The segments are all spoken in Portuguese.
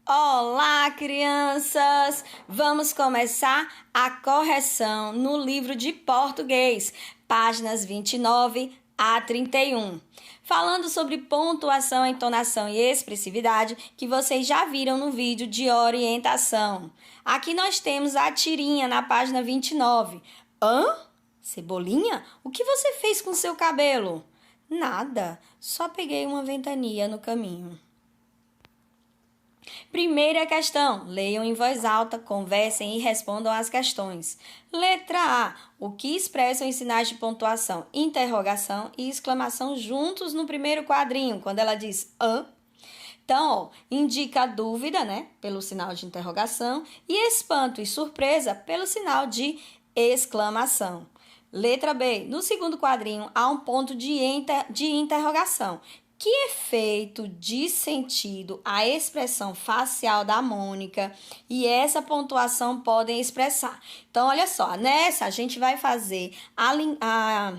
Olá, crianças! Vamos começar a correção no livro de português, páginas 29 a 31. Falando sobre pontuação, entonação e expressividade, que vocês já viram no vídeo de orientação. Aqui nós temos a tirinha na página 29. Hã? Cebolinha? O que você fez com seu cabelo? Nada, só peguei uma ventania no caminho. Primeira questão. Leiam em voz alta, conversem e respondam as questões. Letra A. O que expressam os sinais de pontuação? Interrogação e exclamação juntos no primeiro quadrinho, quando ela diz hã. Então, ó, indica a dúvida, né, pelo sinal de interrogação, e espanto e surpresa pelo sinal de exclamação. Letra B. No segundo quadrinho, há um ponto de interrogação. Que efeito de sentido a expressão facial da Mônica e essa pontuação podem expressar? Então, olha só, nessa a gente vai fazer a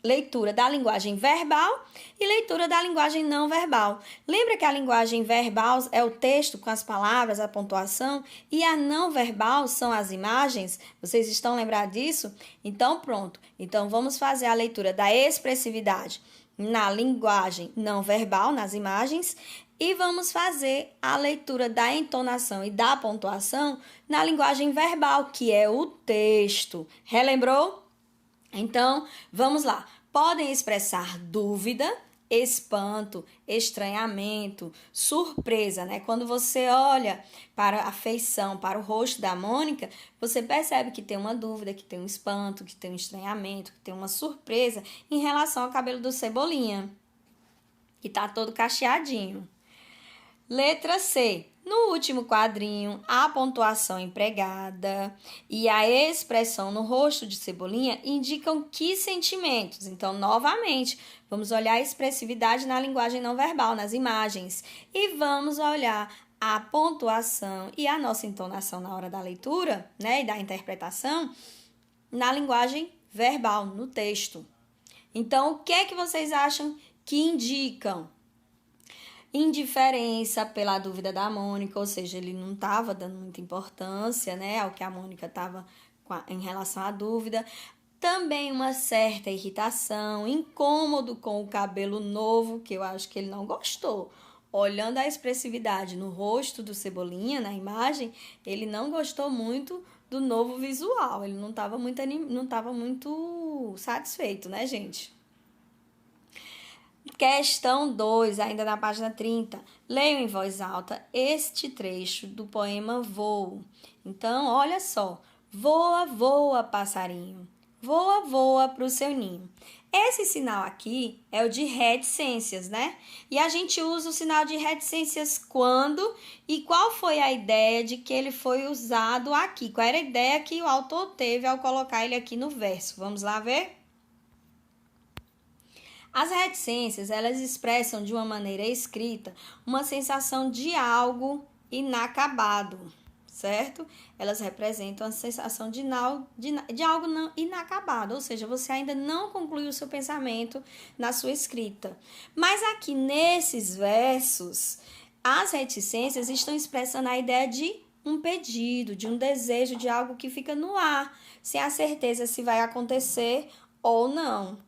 leitura da linguagem verbal e leitura da linguagem não verbal. Lembra que a linguagem verbal é o texto com as palavras, a pontuação, e a não verbal são as imagens? Vocês estão lembrados disso? Então, pronto. Então, vamos fazer a leitura da expressividade na linguagem não verbal, nas imagens, e vamos fazer a leitura da entonação e da pontuação na linguagem verbal, que é o texto. Relembrou? Então, vamos lá. Podem expressar dúvida, espanto, estranhamento, surpresa, né? Quando você olha para a feição, para o rosto da Mônica, você percebe que tem uma dúvida, que tem um espanto, que tem um estranhamento, que tem uma surpresa em relação ao cabelo do Cebolinha, que tá todo cacheadinho. Letra C. No último quadrinho, a pontuação empregada e a expressão no rosto de Cebolinha indicam que sentimentos. Então, novamente, vamos olhar a expressividade na linguagem não verbal, nas imagens. E vamos olhar a pontuação e a nossa entonação na hora da leitura, né, e da interpretação, na linguagem verbal, no texto. Então, o que é que vocês acham que indicam? Indiferença pela dúvida da Mônica, ou seja, ele não estava dando muita importância, né, ao que a Mônica estava em relação à dúvida. Também uma certa irritação, incômodo com o cabelo novo, que eu acho que ele não gostou. Olhando a expressividade no rosto do Cebolinha, na imagem, ele não gostou muito do novo visual. Ele não estava muito satisfeito, né, gente? Questão 2, ainda na página 30. Leiam em voz alta este trecho do poema Voo. Então, olha só. Voa, voa, passarinho. Voa, voa para o seu ninho. Esse sinal aqui é o de reticências, né? E a gente usa o sinal de reticências quando e qual foi a ideia de que ele foi usado aqui? Qual era a ideia que o autor teve ao colocar ele aqui no verso? Vamos lá ver? As reticências, elas expressam de uma maneira escrita uma sensação de algo inacabado, certo? Elas representam a sensação de algo não inacabado, ou seja, você ainda não concluiu o seu pensamento na sua escrita. Mas aqui nesses versos, as reticências estão expressando a ideia de um pedido, de um desejo, de algo que fica no ar, sem a certeza se vai acontecer ou não.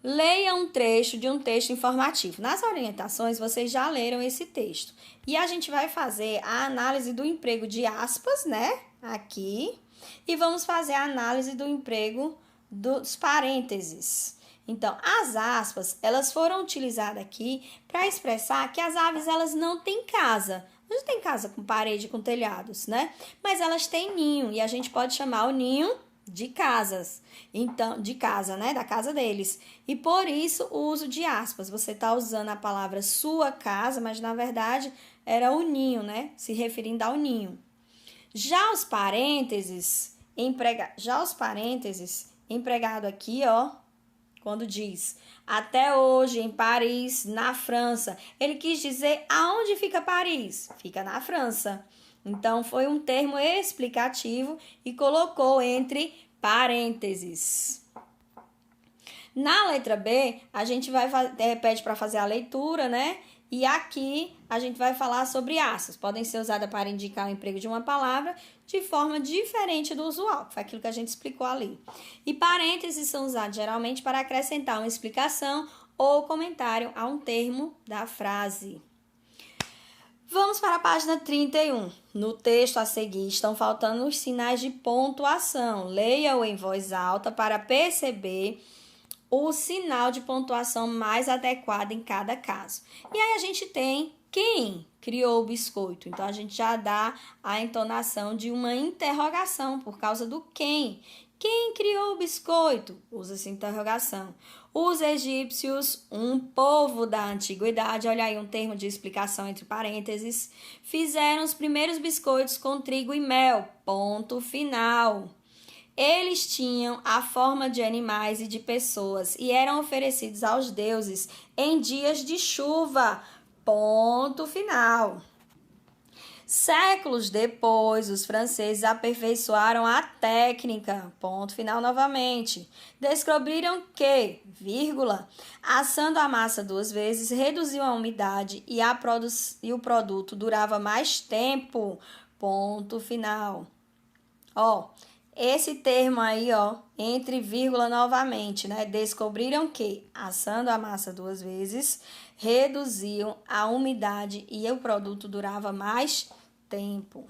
Leia um trecho de um texto informativo. Nas orientações, vocês já leram esse texto. E a gente vai fazer a análise do emprego de aspas, né? Aqui. E vamos fazer a análise do emprego dos parênteses. Então, as aspas, elas foram utilizadas aqui para expressar que as aves, elas não têm casa. Não tem casa com parede, com telhados, né? Mas elas têm ninho. E a gente pode chamar o ninho de casas, então, de casa, né, da casa deles. E por isso o uso de aspas. Você está usando a palavra sua casa, mas na verdade era o ninho, né, se referindo ao ninho. Já os parênteses empregado aqui, ó, quando diz até hoje em Paris, na França, ele quis dizer aonde fica Paris? Fica na França. Então, foi um termo explicativo e colocou entre parênteses. Na letra B, a gente pede para fazer a leitura, né? E aqui a gente vai falar sobre aspas. Podem ser usadas para indicar o emprego de uma palavra de forma diferente do usual, que foi aquilo que a gente explicou ali. E parênteses são usados geralmente para acrescentar uma explicação ou comentário a um termo da frase. Vamos para a página 31. No texto a seguir estão faltando os sinais de pontuação. Leia-o em voz alta para perceber o sinal de pontuação mais adequado em cada caso. E aí a gente tem quem criou o biscoito. Então, a gente já dá a entonação de uma interrogação por causa do quem. Quem criou o biscoito? Usa-se interrogação. Os egípcios, um povo da antiguidade, olha aí um termo de explicação entre parênteses, fizeram os primeiros biscoitos com trigo e mel. Ponto final. Eles tinham a forma de animais e de pessoas e eram oferecidos aos deuses em dias de chuva. Ponto final. Séculos depois, os franceses aperfeiçoaram a técnica. Ponto final novamente. Descobriram que, assando a massa 2 vezes, reduziu a umidade e o produto durava mais tempo. Ponto final. Esse termo aí, entre vírgula novamente, né? Descobriram que, assando a massa 2 vezes, reduziam a umidade e o produto durava mais tempo.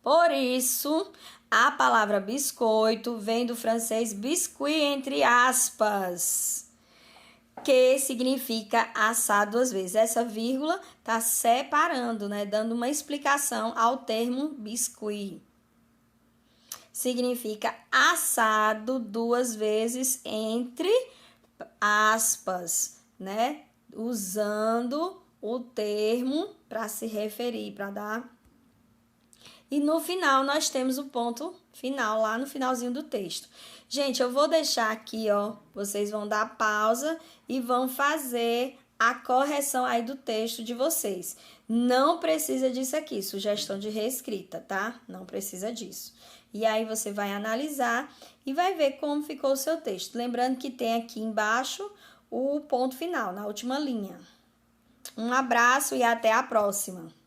Por isso, a palavra biscoito vem do francês biscuit, entre aspas, que significa assar 2 vezes. Essa vírgula está separando, né? Dando uma explicação ao termo biscuit. Significa assado 2 vezes, entre aspas, né? Usando o termo para se referir, para dar. E no final nós temos o ponto final, lá no finalzinho do texto. Gente, eu vou deixar aqui, vocês vão dar pausa e vão fazer a correção aí do texto de vocês. Não precisa disso aqui, sugestão de reescrita, tá? Não precisa disso. E aí você vai analisar e vai ver como ficou o seu texto. Lembrando que tem aqui embaixo o ponto final, na última linha. Um abraço e até a próxima!